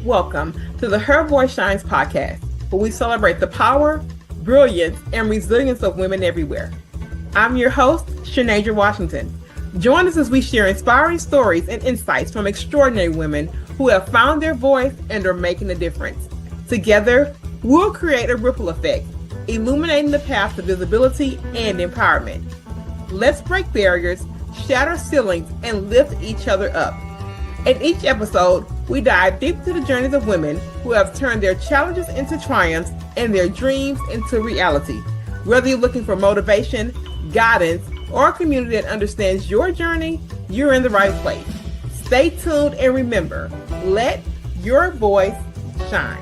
Welcome to the Her Voice Shines podcast, where we celebrate the power, brilliance, and resilience of women everywhere. I'm your host, Shanasia Washington. Join us as we share inspiring stories and insights from extraordinary women who have found their voice and are making a difference. Together, we'll create a ripple effect, illuminating the path to visibility and empowerment. Let's break barriers, shatter ceilings, and lift each other up. In each episode, we dive deep into the journeys of women who have turned their challenges into triumphs and their dreams into reality. Whether you're looking for motivation, guidance, or a community that understands your journey, you're in the right place. Stay tuned and remember, let your voice shine.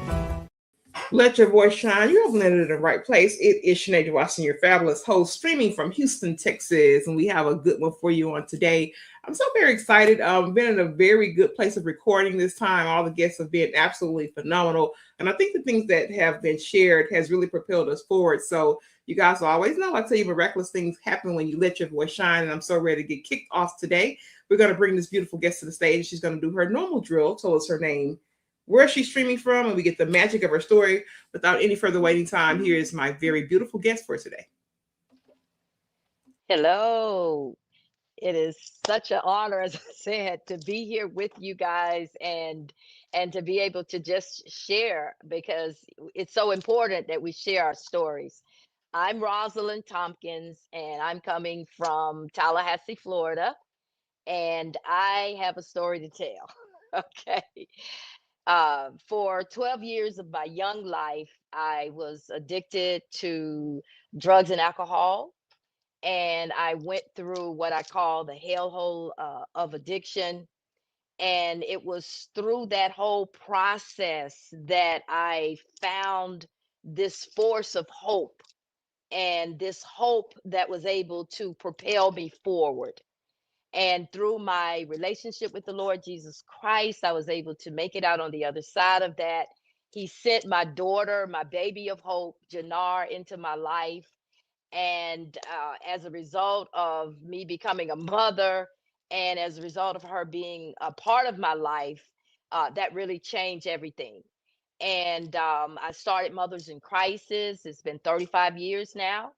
Let your voice shine. You have landed in the right place. It is Shanasia Washington, your fabulous host, streaming from Houston, Texas, and we have a good one for you on today. I'm so very excited. Been in a very good place of recording this time. All the guests have been absolutely phenomenal, and I think the things that have been shared has really propelled us forward. So you guys will always know, I tell you, miraculous things happen when you let your voice shine, and I'm so ready to get kicked off today. We're going to bring this beautiful guest to the stage. She's going to do her normal drill, tell us her name, where she's streaming from, and we get the magic of her story. Without any further waiting time, here is my very beautiful guest for today. Hello. It is such an honor, as I said, to be here with you guys and to be able to just share, because it's so important that we share our stories. I'm Rosalind Tompkins, and I'm coming from Tallahassee, Florida, and I have a story to tell. Okay. For 12 years of my young life, I was addicted to drugs and alcohol, and I went through what I call the hellhole of addiction. And it was through that whole process that I found this force of hope, and this hope that was able to propel me forward. And through my relationship with the Lord Jesus Christ, I was able to make it out on the other side of that. He sent my daughter, my baby of hope, Jannar, into my life. And as a result of me becoming a mother, and as a result of her being a part of my life, that really changed everything. And I started Mothers in Crisis. It's been 35 years now.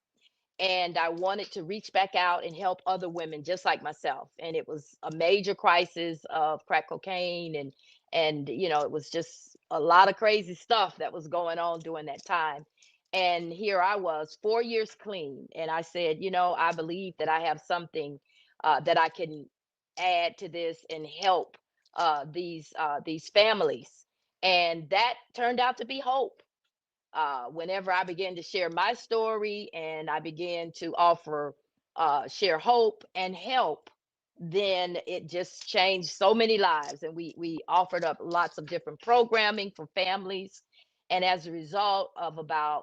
And I wanted to reach back out and help other women just like myself. And it was a major crisis of crack cocaine, and it was just a lot of crazy stuff that was going on during that time. And here I was, 4 years clean, and I said, I believe that I have something that I can add to this and help these families. And that turned out to be hope. Whenever I began to share my story and I began to offer, share hope and help, then it just changed so many lives. And we offered up lots of different programming for families. And as a result of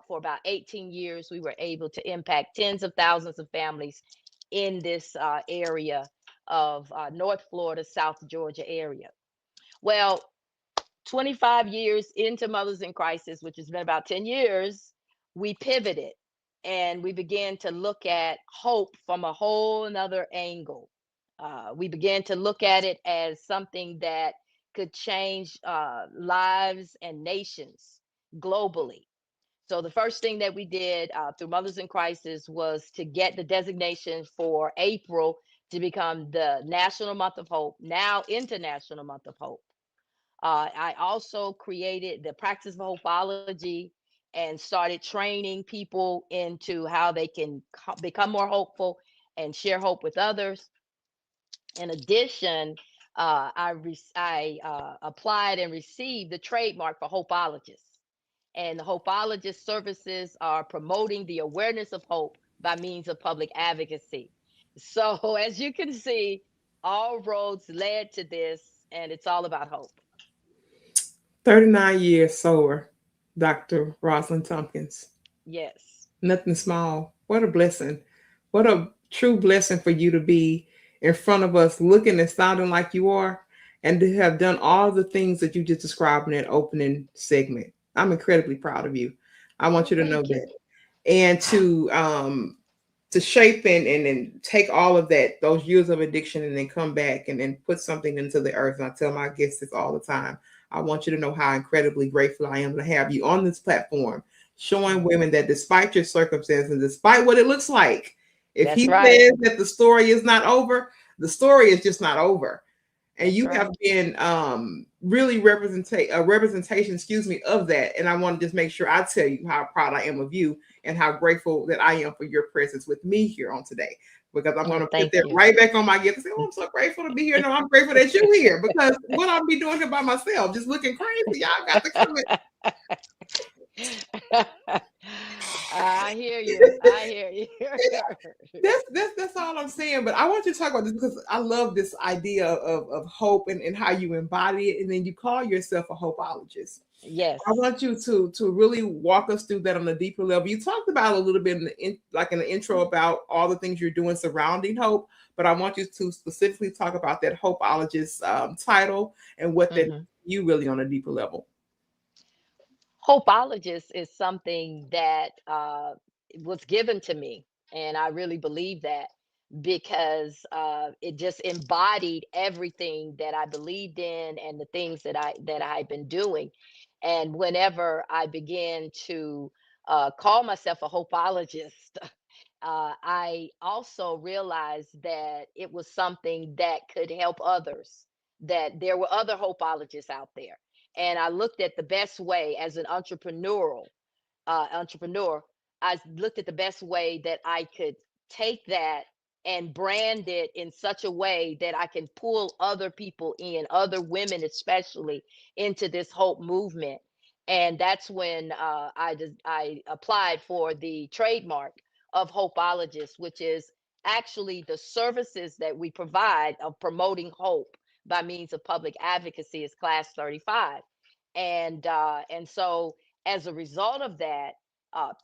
for about 18 years, we were able to impact tens of thousands of families in this area of North Florida, South Georgia area. Well, 25 years into Mothers in Crisis, which has been about 10 years, we pivoted and we began to look at hope from a whole another angle. We began to look at it as something that could change lives and nations globally. So the first thing that we did through Mothers in Crisis was to get the designation for April to become the National Month of Hope, now International Month of Hope. I also created the practice of hopeology and started training people into how they can become more hopeful and share hope with others. In addition, I applied and received the trademark for hopeologist. And the hopeologist services are promoting the awareness of hope by means of public advocacy. So, as you can see, all roads led to this, and it's all about hope. 39 years sober, Dr. Rosalind Tompkins. Yes. Nothing small. What a blessing. What a true blessing for you to be in front of us, looking and sounding like you are, and to have done all the things that you just described in that opening segment. I'm incredibly proud of you. I want you to know Thank you. that. And to to shape and take all of that, those years of addiction, and then come back and then put something into the earth. And I tell my guests this all the time. I want you to know how incredibly grateful I am to have you on this platform, showing Mhm. women that despite your circumstances, despite what it looks like, if That's he right. says that the story is not over, the story is just not over. And That's you have right. been really representation, excuse me, of that. And I want to just make sure I tell you how proud I am of you and how grateful that I am for your presence with me here on today. Because I'm going Oh, to put thank that you. right back on my gift and say, "Oh, I'm so grateful to be here." No, I'm grateful that you're here because what I'll be doing here by myself, just looking crazy. Y'all got to come in. I hear you. I hear you. That's all I'm saying. But I want you to talk about this because I love this idea of hope and how you embody it, and then you call yourself a hopeologist. I Yes. want you to really walk us through that on a deeper level. You talked about a little bit like in the intro about all the things you're doing surrounding hope, but I want you to specifically talk about that hopeologist title and what that Mhm. you really on a deeper level. Hopeologist is something that was given to me, and I really believe that because it just embodied everything that I believed in and the things that I had been doing. And whenever I began to call myself a hopeologist, I also realized that it was something that could help others, that there were other hopeologists out there. And I looked at the best way as an entrepreneur, I looked at the best way that I could take that and brand it in such a way that I can pull other people in, other women especially, into this hope movement. And that's when I applied for the trademark of Hopeologist, which is actually the services that we provide of promoting hope by means of public advocacy is class 35. And so as a result of that,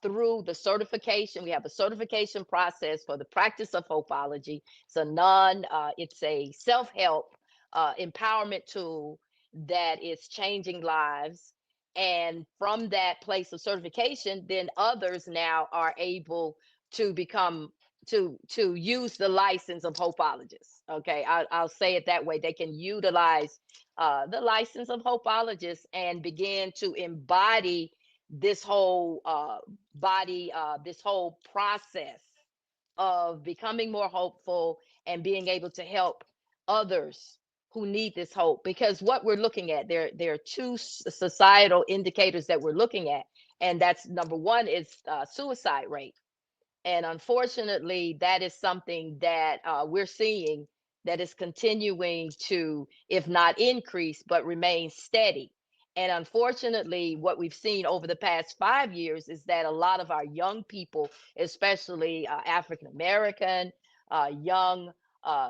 through the certification, we have a certification process for the practice of hopeology. It's a self-help empowerment tool that is changing lives. And from that place of certification, then others now are able to become to use the license of hopeologists. Okay, I'll say it that way. They can utilize the license of hopeologists and begin to embody this whole this whole process of becoming more hopeful and being able to help others who need this hope. Because what we're looking at, there are two societal indicators that we're looking at, and that's number one is suicide rate. And unfortunately, that is something that we're seeing that is continuing to, if not increase, but remain steady. And unfortunately, what we've seen over the past 5 years is that a lot of our young people, especially African American, young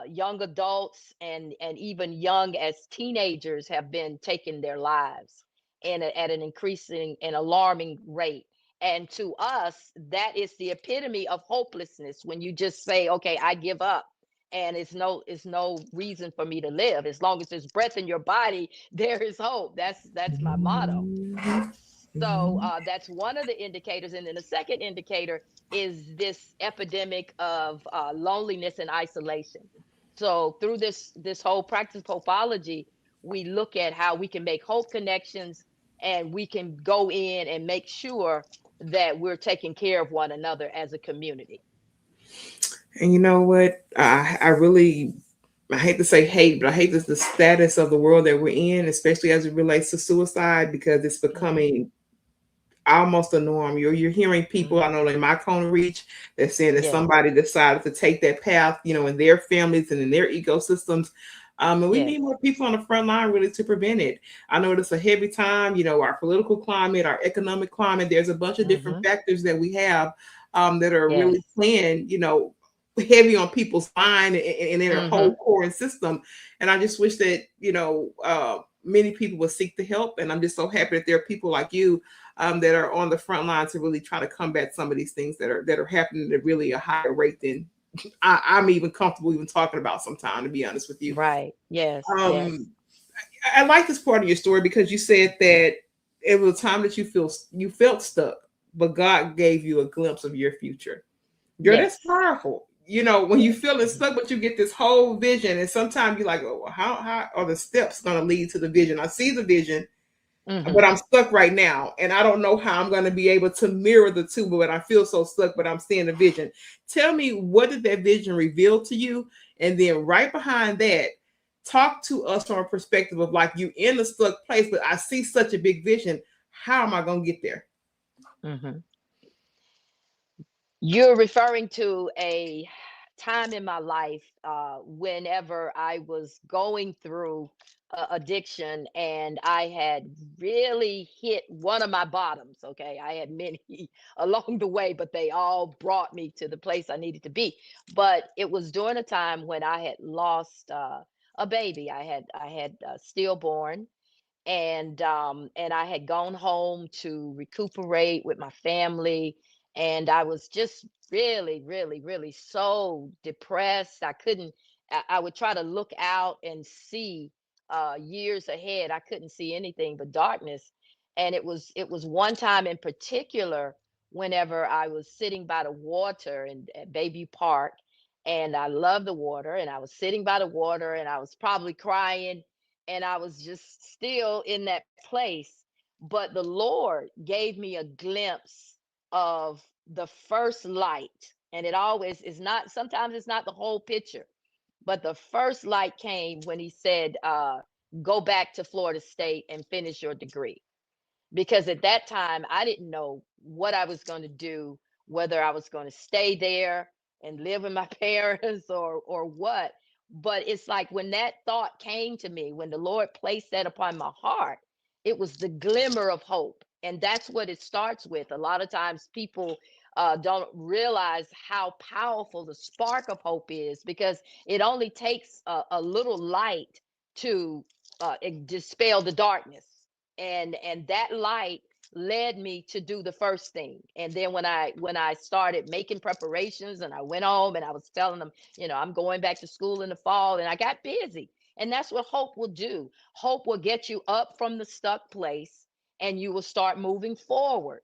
young adults, and even young as teenagers, have been taking their lives at an increasing and alarming rate. And to us, that is the epitome of hopelessness when you just say, okay, I give up. And it's no reason for me to live. As long as there's breath in your body, there is hope. That's my motto. Mhm. So Mhm. that's one of the indicators. And then the second indicator is this epidemic of loneliness and isolation. So through this whole practice of hopeology, we look at how we can make hope connections, and we can go in and make sure that we're taking care of one another as a community. And you know what? I really, I hate to say hate, but I hate the status of the world that we're in, especially as it relates to suicide, because it's Hmm. becoming almost a norm. You're hearing people I Hmm. know in my cone of reach that saying that Yes. somebody decided to take that path, in their families and in their ecosystems. And we need Yes. more people on the front line really to prevent it. I know it's a heavy time, our political climate, our economic climate. There's a bunch of different Hmm. factors that we have that are Yes. really playing, heavy on people's mind and in their Hmm. whole core and system. And I just wish that, many people would seek the help. And I'm just so happy that there are people like you that are on the front line to really try to combat some of these things that are happening at really a higher rate than I'm even comfortable even talking about sometime, to be honest with you. Right. Yes. Yes. Um, I like this part of your story because you said that it was a time that you felt stuck, but God gave you a glimpse of your future. Girl, that's Yes. powerful. You know, when you feel stuck, but you get this whole vision, and sometimes you're like, oh, well, how are the steps going to lead to the vision? I see the vision, but Hmm. I'm stuck right now, and I don't know how I'm going to be able to mirror the two. But I feel so stuck, but I'm seeing the vision. Tell me, what did that vision reveal to you? And then right behind that, talk to us from a perspective of like you in a stuck place, but I see such a big vision. How am I going to get there? Hmm. You're referring to a time in my life whenever I was going through addiction and I had really hit one of my bottoms. Okay. I had many along the way, but they all brought me to the place I needed to be. But it was during a time when I had lost a baby. I had stillborn, and I had gone home to recuperate with my family, and I was just really, really, really so depressed. I couldn't. I would try to look out and see years ahead. I couldn't see anything but darkness, and it was one time in particular whenever I was sitting by the water in at Bayview Park, and I love the water, and I was sitting by the water, and I was probably crying, and I was just still in that place. But the Lord gave me a glimpse of the first light. And it always is not, sometimes it's not the whole picture, but the first light came when He said, go back to Florida State and finish your degree, because at that time I didn't know what I was going to do, whether I was going to stay there and live with my parents or what. But it's like when that thought came to me, when the Lord placed that upon my heart, it was the glimmer of hope. And that's what it starts with. A lot of times people don't realize how powerful the spark of hope is, because it only takes a little light to dispel the darkness. And that light led me to do the first thing. And then when I started making preparations, and I went home and I was telling them, I'm going back to school in the fall, and I got busy. And that's what hope will do. Hope will get you up from the stuck place, and you will start moving forward,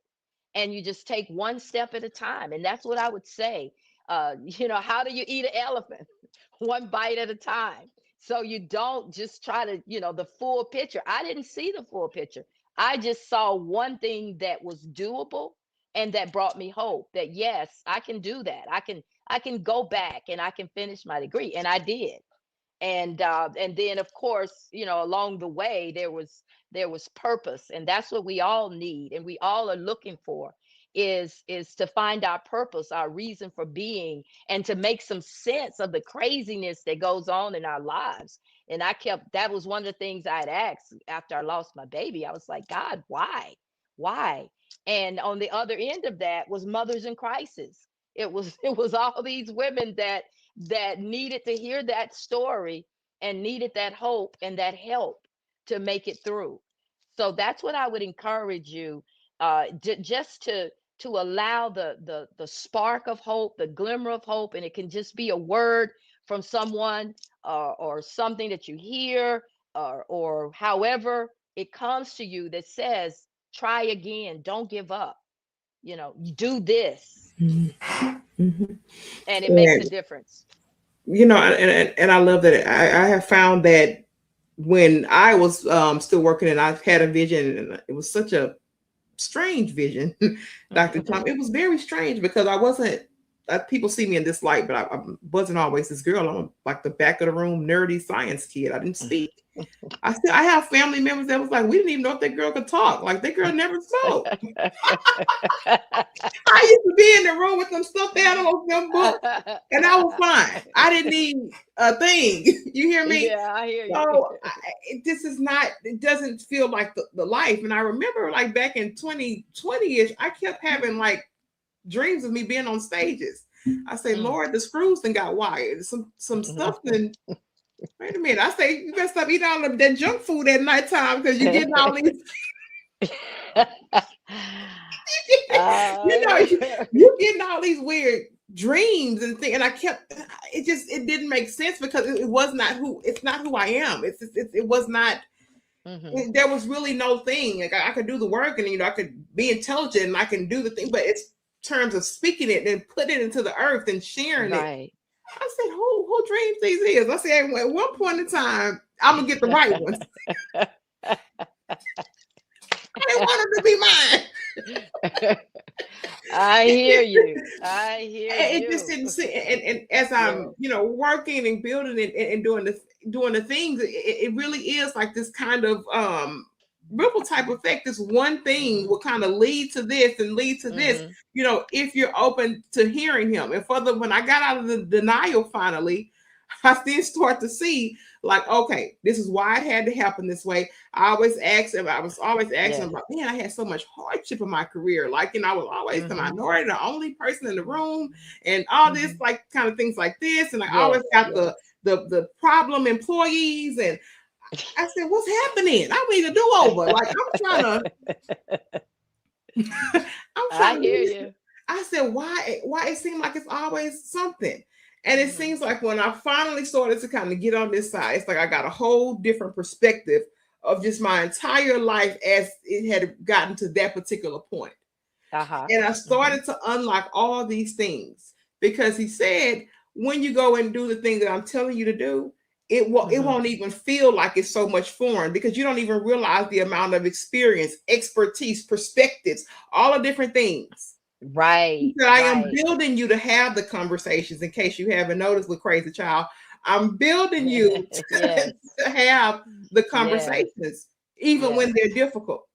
and you just take one step at a time. And that's what I would say. How do you eat an elephant? One bite at a time. So you don't just try to, the full picture. I didn't see the full picture. I just saw one thing that was doable, and that brought me hope that yes, I can do that. I can go back and I can finish my degree. And I did. And then of course, along the way there was purpose, and that's what we all need and we all are looking for, is to find our purpose, our reason for being, and to make some sense of the craziness that goes on in our lives. And that was one of the things I'd asked after I lost my baby. I was like, God, why? And on the other end of that was mothers in crisis. It was all these women that needed to hear that story, and needed that hope and that help to make it through. So that's what I would encourage you, just to allow the spark of hope, the glimmer of hope, and it can just be a word from someone, or something that you hear, or however it comes to you that says, try again, don't give up, do this, Mhm. and it makes a And difference. and I love that. I have found that when I was still working and I had a vision, and it was such a strange vision, Dr. Tom. It was very strange because I wasn't. People see me in this light, but I wasn't always this girl. I'm like the back of the room nerdy science kid. I didn't speak. I have family members that was like, we didn't even know if that girl could talk. Like that girl never spoke. I used to be in the room with them stuffed animals, them books, and I was fine. I didn't need a thing. You hear me? Yeah, I hear you. So this is not. It doesn't feel like the life. And I remember, like back in 2020ish, I kept having like dreams of me being on stages. I say, Mm. Lord, the screws then got wired. Some stuff. Then wait a minute. I say, you better stop eating all of that junk food at nighttime because you're getting all these. you know, you getting all these weird dreams and things, and I kept it didn't make sense because it was not who it's not who I am. It was not. Mhm. There was really no thing. Like I could do the work, and I could be intelligent, and I can do the thing, but it's terms of speaking it and putting it into the earth and sharing it. Right. I said, who dreams these is? I said, at one point in time, I'm gonna get the right ones. I didn't want them to be mine. I hear you. I hear It you. just didn't see. And as I'm, working and building and doing the things, it really is like this kind of ripple type effect. This one thing will kind of lead to this and lead to this. If you're open to hearing him. And when I got out of the denial, finally, I then start to see, like, okay, this is why it had to happen this way. I was always asking about, man, I had so much hardship in my career. Like, I was always the minority, the only person in the room, and all this, like, kind of things like this. And I always got the problem employees. And I said, what's happening? I need a do-over. Like, I hear you. I said, why it seemed like it's always something. And it seems like when I finally started to kind of get on this side, it's like I got a whole different perspective of just my entire life as it had gotten to that particular point. And I started to unlock all these things, because he said, when you go and do the thing that I'm telling you to do, it won't even feel like it's so much foreign, because you don't even realize the amount of experience, expertise, perspectives, all the different things. Right. I am building you to have the conversations. In case you haven't noticed, with Crazy Child, I'm building you to have the conversations, even when they're difficult,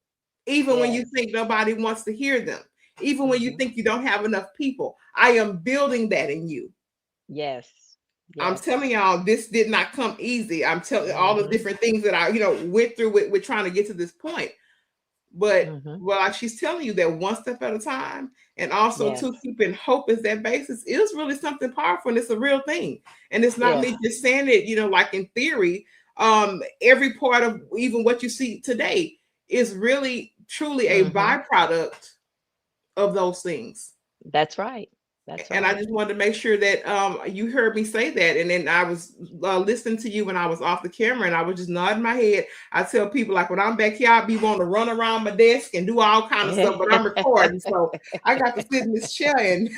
even when you think nobody wants to hear them, even when you think you don't have enough people. I am building that in you. Yes. I'm telling y'all, this did not come easy. I'm telling all the different things that I, went through with trying to get to this point. But like she's telling you, that one step at a time, and also to keeping hope as that basis, is really something powerful, and it's a real thing. And it's not me just saying it, like in theory. Every part of even what you see today is really truly a byproduct of those things. That's right. And I just wanted to make sure that you heard me say that. And then I was listening to you when I was off the camera, and I was just nodding my head. I tell people, like, when I'm back here, I'll be wanting to run around my desk and do all kinds of stuff, but I'm recording. So I got to sit in this chair and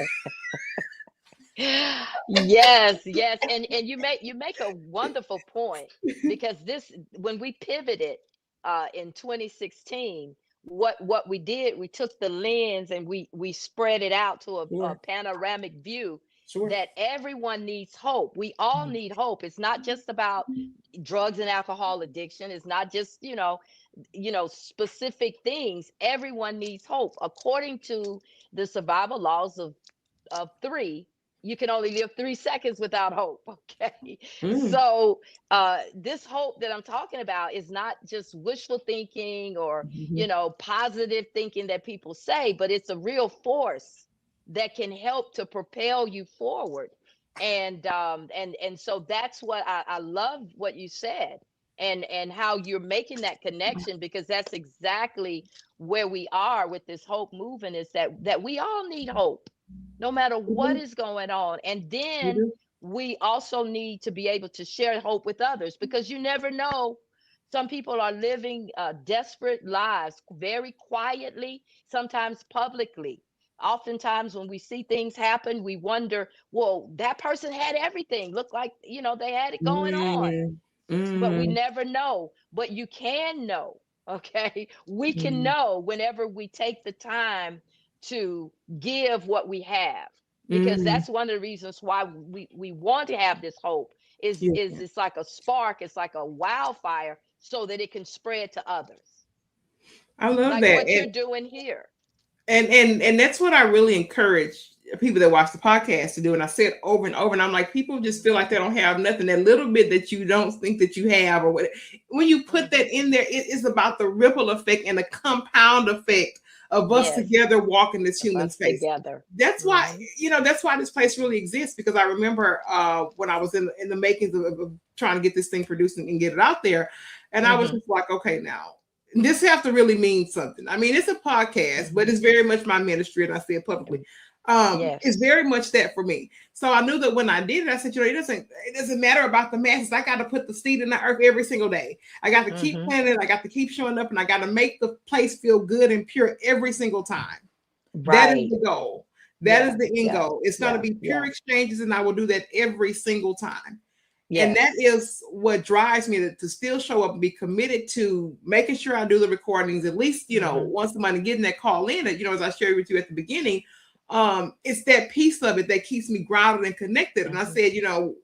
yes. And you make a wonderful point, because when we pivoted in 2016, what we did, we took the lens and we spread it out to a panoramic view that everyone needs hope. We all need hope. It's not just about drugs and alcohol addiction. It's not just, specific things. Everyone needs hope. According to the survival laws of 3, you can only live 3 seconds without hope. Okay. So this hope that I'm talking about is not just wishful thinking or, positive thinking that people say, but it's a real force that can help to propel you forward. And so that's what I love what you said, and how you're making that connection, because that's exactly where we are with this hope movement, is that we all need hope, no matter what is going on. And then we also need to be able to share hope with others, because you never know. Some people are living desperate lives, very quietly, sometimes publicly. Oftentimes when we see things happen, we wonder, well, that person had everything. Looked like, they had it going on. But we never know. But you can know, okay? We can know whenever we take the time to give what we have, because that's one of the reasons why we want to have this hope, is it's like a spark, it's like a wildfire, so that it can spread to others. I love like that. what you're doing here. And that's what I really encourage people that watch the podcast to do. And I say it over and over, and I'm like, people just feel like they don't have nothing. That little bit that you don't think that you have, or what, when you put that in there, it is about the ripple effect and the compound effect of us together walking this human space together. That's why, that's why this place really exists. Because I remember when I was in the makings of trying to get this thing produced and get it out there, and I was just like, okay, now this have to really mean something. I mean, it's a podcast, but it's very much my ministry, and I say it publicly. It's very much that for me. So I knew that when I did it, I said, it doesn't matter about the masses. I got to put the seed in the earth every single day. I got to keep planting. I got to keep showing up, and I got to make the place feel good and pure every single time. That is the goal. That is Yeah, the end yeah, goal. It's going to yeah, be pure yeah, exchanges, and I will do that every single time. And that yes. is what drives me to still show up and be committed to making sure I do the recordings at least, Hmm. once a month and getting that call in. And, as I shared with you at the beginning, it's that piece of it that keeps me grounded and connected. And I Hmm. said,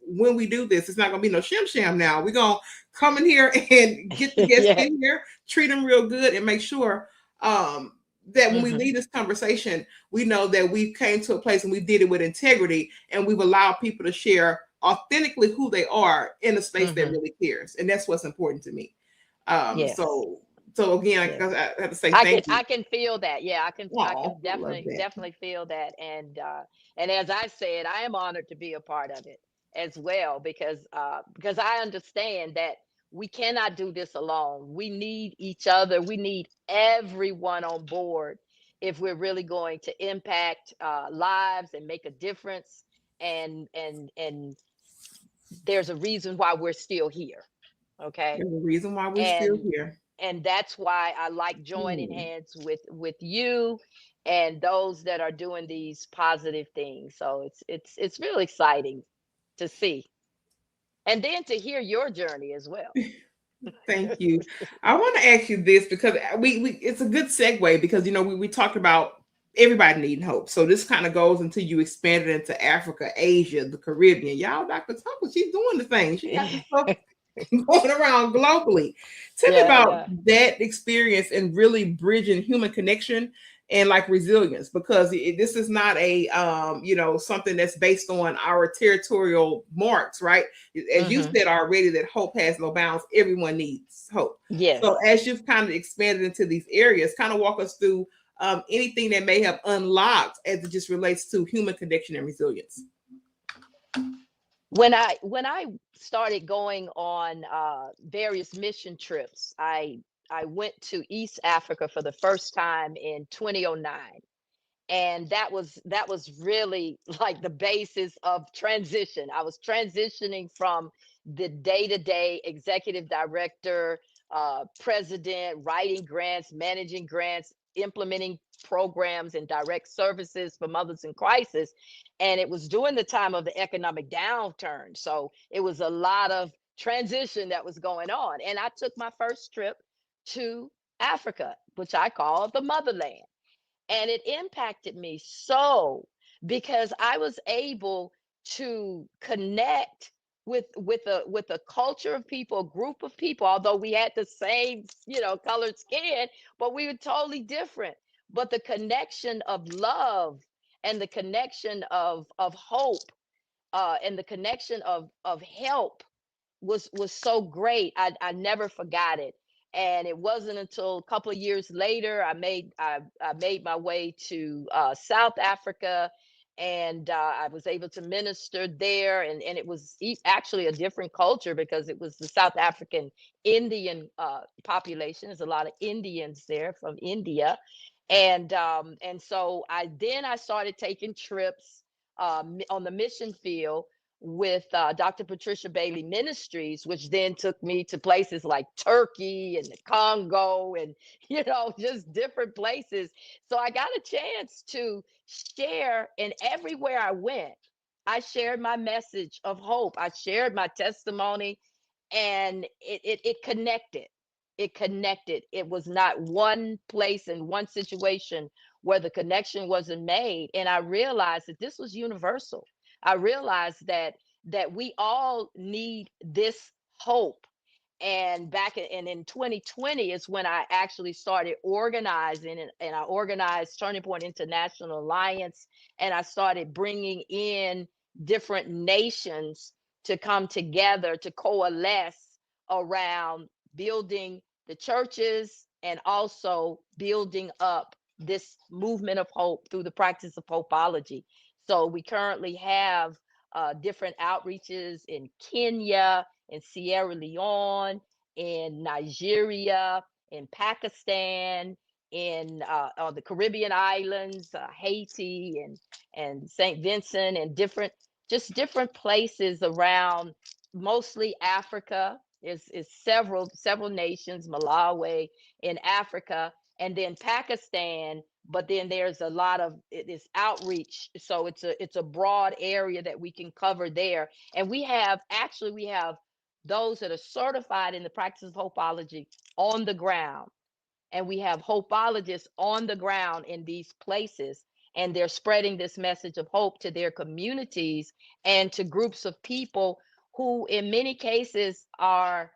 when we do this, it's not going to be no shim sham now. We're going to come in here and get the guests Yeah. in here, treat them real good, and make sure that when we Hmm. leave this conversation, we know that we came to a place and we did it with integrity, and we've allowed people to share authentically who they are in a space that Hmm. really cares. And that's what's important to me. Um, Yes. so so again, Yes. I have to say I can thank you. I can feel that. Yeah, I Oh, can I love definitely that. definitely feel that. And as I said, I am honored to be a part of it as well because I understand that we cannot do this alone. We need each other. We need everyone on board if we're really going to impact lives and make a difference. And there's a reason why we're still here. Okay. There's a reason why we're still and here. and that's why I like joining Hmm. hands with you and those that are doing these positive things. So it's really exciting to see and then to hear your journey as well. Thank you. I want to ask you this because we it's a good segue because we talked about everybody needing hope. So this kind of goes until you expand it into Africa, Asia, the Caribbean. Y'all, Dr. Tucker, she's doing the thing. She got the stuff going around globally. Tell me Yeah, about yeah. that experience and really bridging human connection and like resilience, because this is not a something that's based on our territorial marks, right? As you Hmm. said already, that hope has no bounds. Everyone needs hope. So Yes. as you've kind of expanded into these areas, kind of walk us through anything that may have unlocked as it just relates to human connection and resilience. When I started going on various mission trips, I went to East Africa for the first time in 2009, and that was really like the basis of transition. I was transitioning from the day-to-day executive director, president, writing grants, managing grants, implementing programs and direct services for mothers in crisis. And it was during the time of the economic downturn, so it was a lot of transition that was going on. And I took my first trip to Africa, which I call the motherland, and it impacted me so because I was able to connect with a culture of people, a group of people, although we had the same colored skin, but we were totally different. But the connection of love and the connection of hope, and the connection of help was so great. I never forgot it. And it wasn't until a couple of years later I made my way to South Africa, and I was able to minister there. And it was actually a different culture because it was the South African Indian population. There's a lot of Indians there from India, and so I started taking trips on the mission field with Dr. Patricia Bailey Ministries, which then took me to places like Turkey and the Congo and, just different places. So I got a chance to share, and everywhere I went, I shared my message of hope. I shared my testimony, and it connected. It connected. It was not one place and one situation where the connection wasn't made. And I realized that this was universal. I realized that we all need this hope. And in 2020 is when I actually started organizing, and I organized Turning Point International Alliance, and I started bringing in different nations to come together to coalesce around building the churches and also building up this movement of hope through the practice of hopeology. So we currently have different outreaches in Kenya, in Sierra Leone, in Nigeria, in Pakistan, in the Caribbean islands, Haiti, and Saint Vincent, and different places around, mostly Africa. It's several nations, Malawi in Africa, and then Pakistan. But then there's a lot of this outreach, so it's a broad area that we can cover there. And we have those that are certified in the practice of hopeology on the ground, and we have hopeologists on the ground in these places, and they're spreading this message of hope to their communities and to groups of people who in many cases are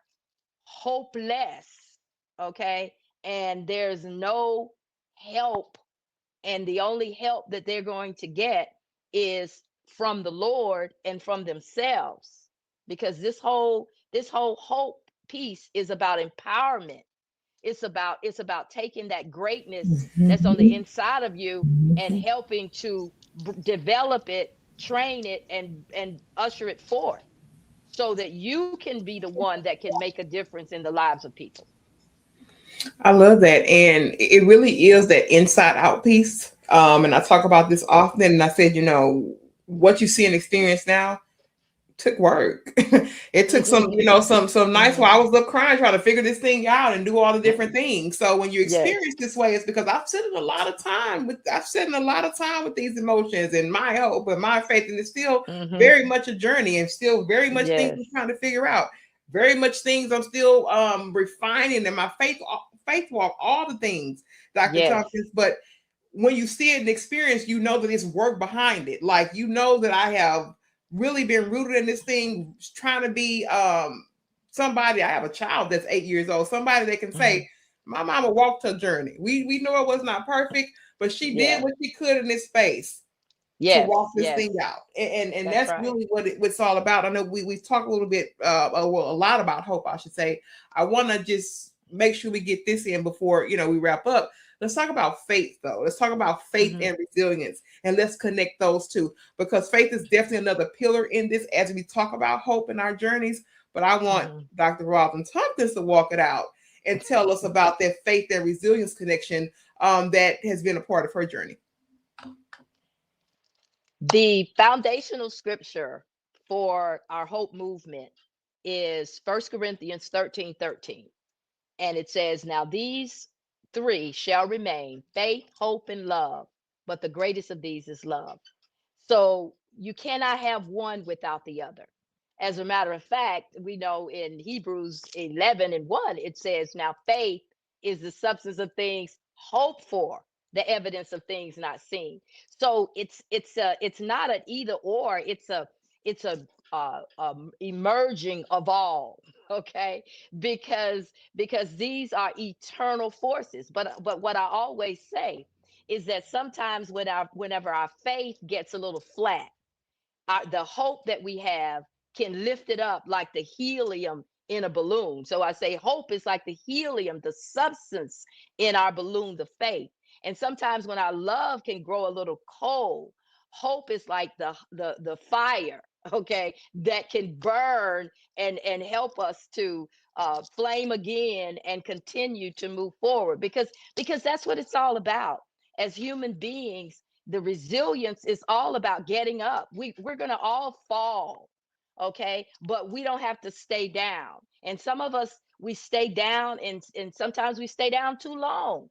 hopeless. Okay, and there's no help, and the only help that they're going to get is from the Lord and from themselves, because this whole hope piece is about empowerment. It's about taking that greatness that's on the inside of you and helping to develop it, train it, and usher it forth so that you can be the one that can make a difference in the lives of people. I love that. And it really is that inside out piece. And I talk about this often. And I said, what you see and experience now took work. It took some, Mhm. some nights where Mhm. I was up crying trying to figure this thing out and do all the Mm. different things. So when you Yes. experience this way, it's because I've spent a lot of time with these emotions and my hope and my faith. And it's still Mhm. very much a journey and still very much things Yes. I'm trying to figure out. Very much things I'm still refining in my faith walk, all the things, Dr. Yes. Tompkins. But when you see it and experience, you know that it's work behind it. Like, that I have really been rooted in this thing, trying to be somebody. I have a child that's 8 years old, somebody that can Mhm. say, my mama walked her journey. We know it was not perfect, but she did Yeah. what she could in this space to Yes. walk this Yes. thing out. And That's that's right. really what it's all about. I know we've talked a little bit, well, a lot about hope, I should say. I want to just make sure we get this in before we wrap up. Let's talk about faith, though. Let's talk about faith Mhm. and resilience, and let's connect those two, because faith is definitely another pillar in this as we talk about hope in our journeys. But I want Mhm. Dr. Rosalind Tompkins to walk it out and tell us about that faith and resilience connection that has been a part of her journey. The foundational scripture for our hope movement is 1 Corinthians 13:13. And it says, "Now these three shall remain: faith, hope, and love. But the greatest of these is love." So you cannot have one without the other. As a matter of fact, we know in Hebrews 11:1, it says, "Now faith is the substance of things hoped for, the evidence of things not seen." So it's not an either or. It's a emerging of all. Okay, because these are eternal forces. But what I always say is that sometimes whenever our faith gets a little flat, the hope that we have can lift it up like the helium in a balloon. So I say hope is like the helium, the substance in our balloon, the faith. And sometimes when our love can grow a little cold, hope is like the fire, okay, that can burn and help us to flame again and continue to move forward, because that's what it's all about. As human beings, the resilience is all about getting up. We're going to all fall, okay, but we don't have to stay down. And some of us, we stay down, and sometimes we stay down too long.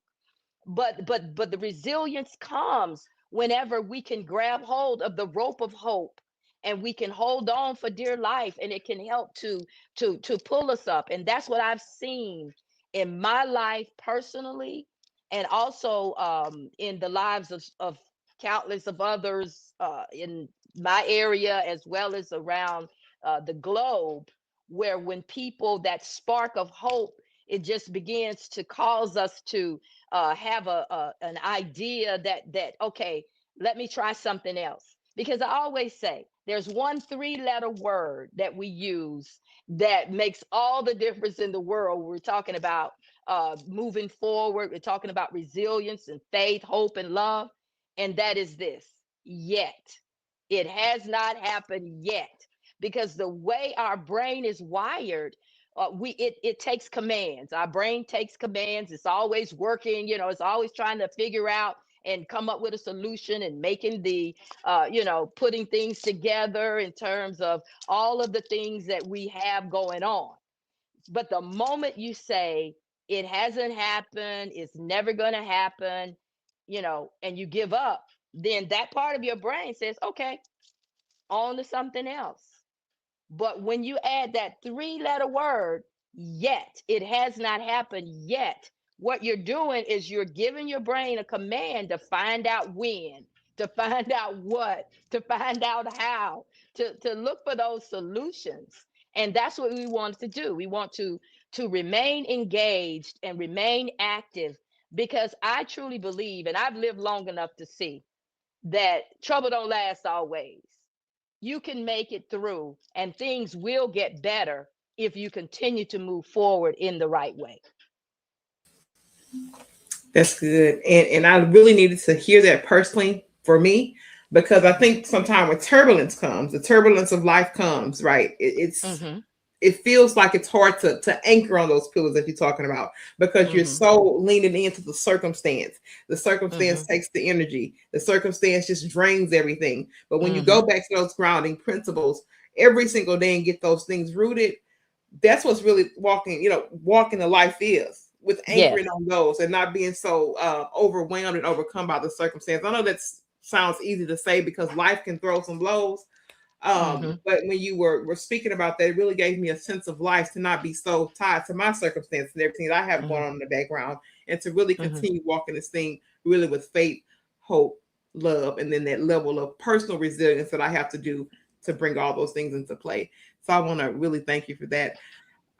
But the resilience comes whenever we can grab hold of the rope of hope, and we can hold on for dear life, and it can help to pull us up. And that's what I've seen in my life personally, and also in the lives of countless of others in my area as well as around the globe, where when people, that spark of hope, it just begins to cause us to have an idea that okay, let me try something else. Because I always say there's one three-letter word that we use that makes all the difference in the world. We're talking about moving forward. We're talking about resilience and faith, hope, and love, and that is this: yet. It has not happened yet, because the way our brain is wired, it takes commands. Our brain takes commands. It's always working. It's always trying to figure out and come up with a solution, and making putting things together in terms of all of the things that we have going on. But the moment you say it hasn't happened, it's never going to happen, and you give up, then that part of your brain says, okay, on to something else. But when you add that three-letter word, yet, it has not happened yet, what you're doing is you're giving your brain a command to find out when, to find out what, to find out how, to look for those solutions. And that's what we want to do. We want to remain engaged and remain active, because I truly believe, and I've lived long enough to see, that trouble don't last always. You can make it through, and things will get better if you continue to move forward in the right way. That's good. And I really needed to hear that personally for me, because I think sometimes when turbulence comes, the turbulence of life comes, right? Mm-hmm. It feels like it's hard to anchor on those pillars that you're talking about, because you're Mm-hmm. so leaning into the circumstance. The circumstance Mm-hmm. takes the energy. The circumstance just drains everything. But when you Mm-hmm. go back to those grounding principles every single day and get those things rooted, that's what's really walking the life is, with Yes. anchoring on those and not being so overwhelmed and overcome by the circumstance. I know that sounds easy to say because life can throw some blows. Mm-hmm. But when you were speaking about that, it really gave me a sense of life, to not be so tied to my circumstance and everything that I have Mm-hmm. going on in the background, and to really Mm-hmm. continue walking this thing really with faith, hope, love, and then that level of personal resilience that I have to do to bring all those things into play. So I want to really thank you for that.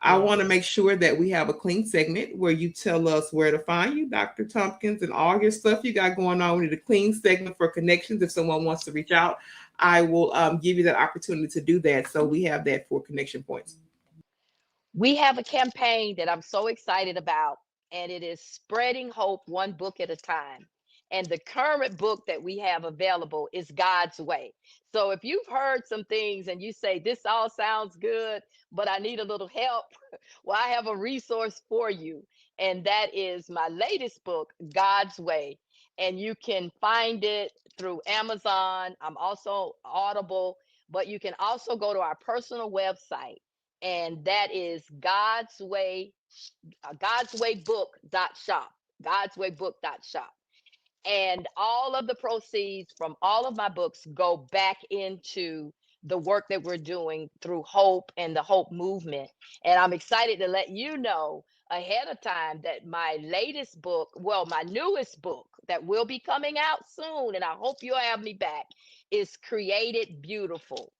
I Yes. want to make sure that we have a clean segment where you tell us where to find you, Dr. Tompkins, and all your stuff you got going on. We need a clean segment for connections. If someone wants to reach out, I will give you that opportunity to do that. So we have that for connection points. We have a campaign that I'm so excited about, and it is Spreading Hope One Book at a Time. And the current book that we have available is God's Way. So if you've heard some things and you say, this all sounds good, but I need a little help, well, I have a resource for you. And that is my latest book, God's Way. And you can find it through Amazon. I'm also Audible, but you can also go to our personal website, and that is godswaybook.shop. Godswaybook.shop. And all of the proceeds from all of my books go back into the work that we're doing through Hope and the Hope movement. And I'm excited to let you know ahead of time that my latest book, well, my newest book that will be coming out soon, and I hope you'll have me back, is Created Beautiful.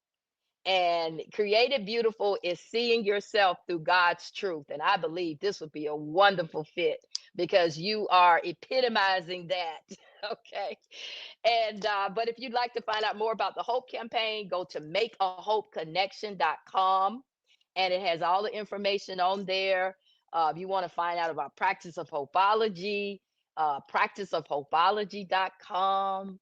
And created beautiful is seeing yourself through God's truth. And I believe this would be a wonderful fit because you are epitomizing that. Okay. And but if you'd like to find out more about the Hope campaign, go to makeahopeconnection.com, and it has all the information on there. If you want to find out about practice of hopeology, practiceofhopeology.com.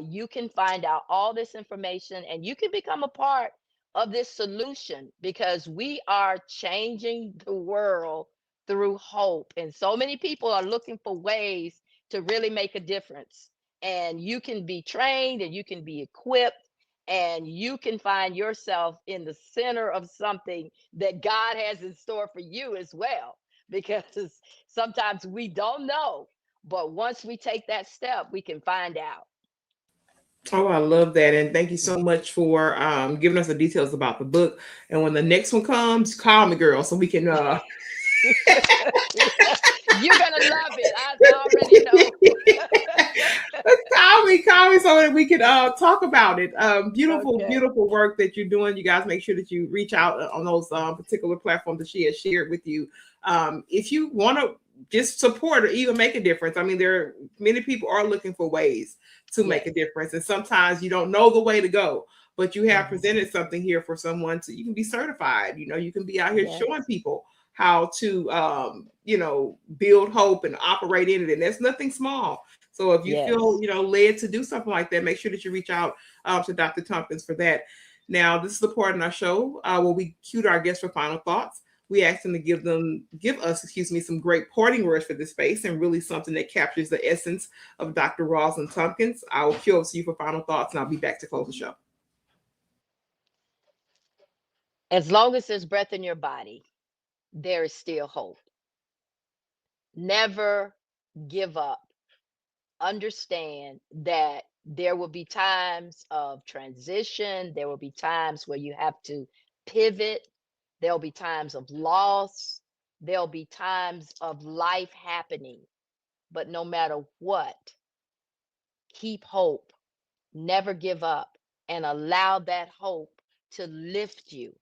You can find out all this information, and you can become a part of this solution, because we are changing the world through hope. And so many people are looking for ways to really make a difference. And you can be trained and you can be equipped, and you can find yourself in the center of something that God has in store for you as well. Because sometimes we don't know, but once we take that step, we can find out. Oh, I love that. And thank you so much for giving us the details about the book. And when the next one comes, call me, girl, so we can You're gonna love it. I already know. call me so that we can talk about it. Beautiful, Okay. beautiful work that you're doing. You guys make sure that you reach out on those particular platforms that she has shared with you. If you want to just support or even make a difference, I mean, there are many people are looking for ways to make Yes. a difference, and sometimes you don't know the way to go. But you have Hmm. presented something here for someone to, you can be certified. You can be out here Yes. showing people how to, build hope and operate in it. And that's nothing small. So if you feel, Yes. led to do something like that, make sure that you reach out to Dr. Tompkins for that. Now, this is the part in our show where we cue our guests for final thoughts. We ask them to give us, some great parting words for this space, and really something that captures the essence of Dr. Rosalind Tompkins. I will cue up to you for final thoughts, and I'll be back to close the show. As long as there's breath in your body, there is still hope. Never give up. Understand that there will be times of transition, there will be times where you have to pivot, there'll be times of loss, there'll be times of life happening. But no matter what, keep hope, never give up, and allow that hope to lift you,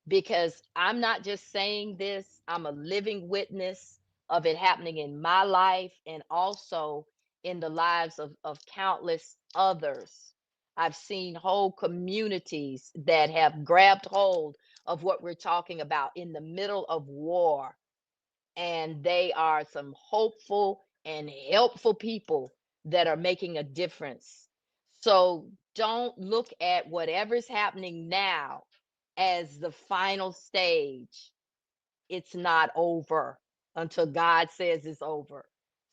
because I'm not just saying this, I'm a living witness of it happening in my life and also in the lives of countless others. I've seen whole communities that have grabbed hold of what we're talking about in the middle of war, and they are some hopeful and helpful people that are making a difference. So don't look at whatever's happening now as the final stage. It's not over until God says it's over.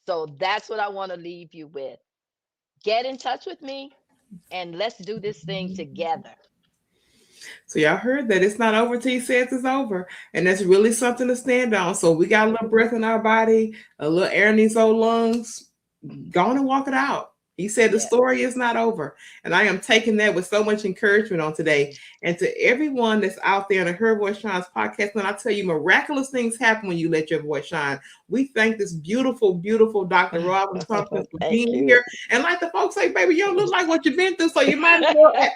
So that's what I want to leave you with. Get in touch with me and let's do this thing together. So y'all heard that it's not over till he says it's over. And that's really something to stand on. So we got a little breath in our body, a little air in these old lungs. Go on and walk it out. He said the Yes. story is not over. And I am taking that with so much encouragement on today. And to everyone that's out there in the Her Voice Shines podcast, when I tell you miraculous things happen when you let your voice shine. We thank this beautiful, beautiful Dr. Rosalind Tompkins for Thank being you. here. And like the folks say, baby, you don't look like what you've been through, so you might as well.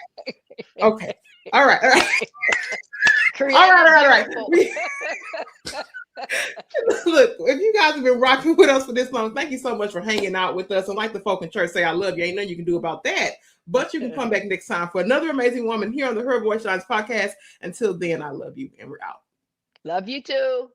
Okay. All right. All right. Look, if you guys have been rocking with us for this long, thank you so much for hanging out with us. And like the folk in church say, I love you. Ain't nothing you can do about that. But you can come back next time for another amazing woman here on the Her Voice Shines podcast. Until then, I love you, and we're out. Love you too.